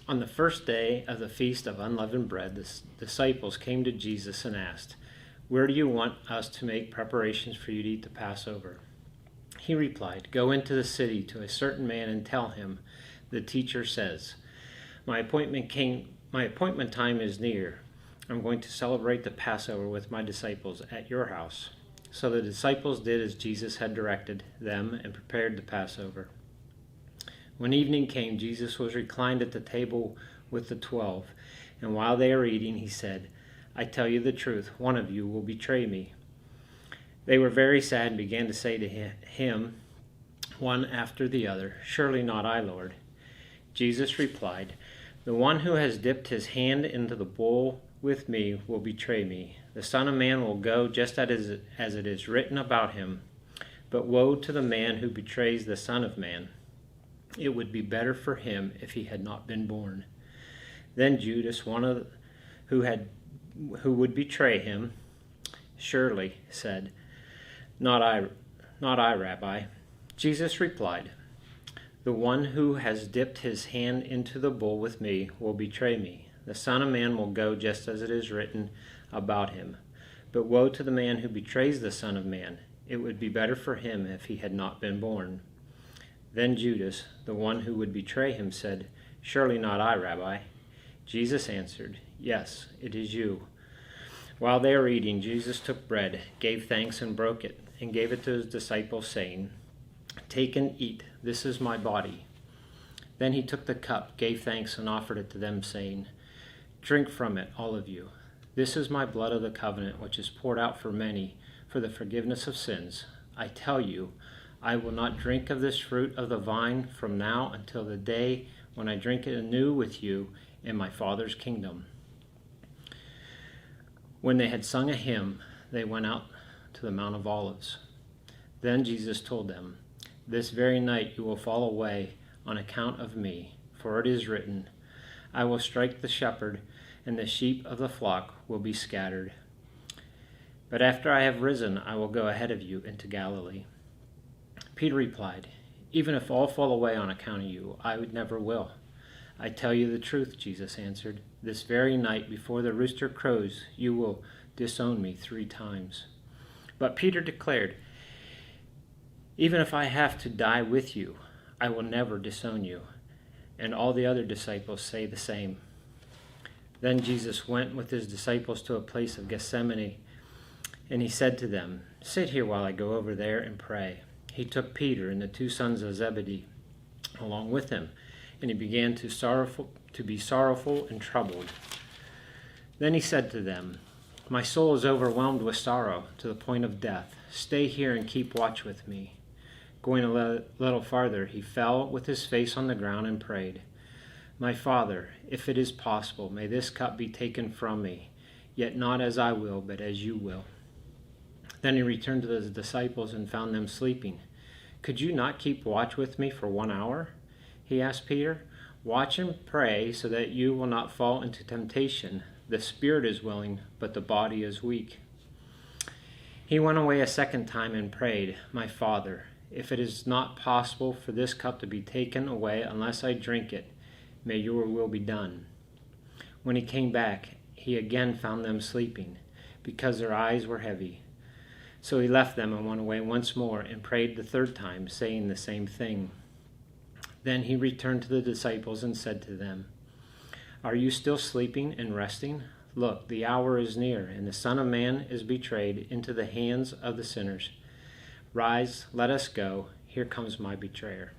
On the first day of the Feast of Unleavened Bread, the disciples came to Jesus and asked, "Where do you want us to make preparations for you to eat the Passover?" He replied, "Go into the city to a certain man and tell him, 'The teacher says, My appointment time is near. I'm going to celebrate the Passover with my disciples at your house.'" So the disciples did as Jesus had directed them and prepared the Passover. When evening came, Jesus was reclined at the table with the 12, and while they were eating, he said, "I tell you the truth, one of you will betray me." They were very sad and began to say to him, one after the other, "Surely not I, Lord." Jesus replied, "The one who has dipped his hand into the bowl with me will betray me. The Son of Man will go just as it is written about him. But woe to the man who betrays the Son of Man. It would be better for him if he had not been born." Then Judas, who would betray him, surely said, Not I, Rabbi." Jesus replied, "The one who has dipped his hand into the bowl with me will betray me. The Son of Man will go just as it is written about him. But woe to the man who betrays the Son of Man. It would be better for him if he had not been born." Then Judas, the one who would betray him, said, "Surely not I, Rabbi." Jesus answered, "Yes, it is you." While they were eating, Jesus took bread, gave thanks, and broke it, and gave it to his disciples, saying, "Take and eat, this is my body." Then he took the cup, gave thanks, and offered it to them, saying, "Drink from it, all of you. This is my blood of the covenant, which is poured out for many for the forgiveness of sins. I tell you, I will not drink of this fruit of the vine from now until the day when I drink it anew with you in my Father's kingdom." When they had sung a hymn, they went out to the Mount of Olives. Then Jesus told them, "This very night you will fall away on account of me, for it is written, 'I will strike the shepherd, and the sheep of the flock will be scattered.' But after I have risen, I will go ahead of you into Galilee." Peter replied, "Even if all fall away on account of you, I would never will." "I tell you the truth," Jesus answered. "This very night before the rooster crows, you will disown me 3 times." But Peter declared, "Even if I have to die with you, I will never disown you." And all the other disciples say the same. Then Jesus went with his disciples to a place of Gethsemane, and he said to them, "Sit here while I go over there and pray." He took Peter and the 2 sons of Zebedee along with him, and he began to be sorrowful and troubled. Then he said to them, "My soul is overwhelmed with sorrow to the point of death. Stay here and keep watch with me." Going a little farther, he fell with his face on the ground and prayed, "My Father, if it is possible, may this cup be taken from me, yet not as I will, but as you will." Then he returned to the disciples and found them sleeping. "Could you not keep watch with me for 1 hour?" he asked Peter. "Watch and pray so that you will not fall into temptation. The spirit is willing, but the body is weak." He went away a second time and prayed, "My Father, if it is not possible for this cup to be taken away unless I drink it, may your will be done." When he came back, he again found them sleeping, because their eyes were heavy. So he left them and went away once more and prayed the 3rd time, saying the same thing. Then he returned to the disciples and said to them, "Are you still sleeping and resting? Look, the hour is near, and the Son of Man is betrayed into the hands of the sinners. Rise, let us go. Here comes my betrayer."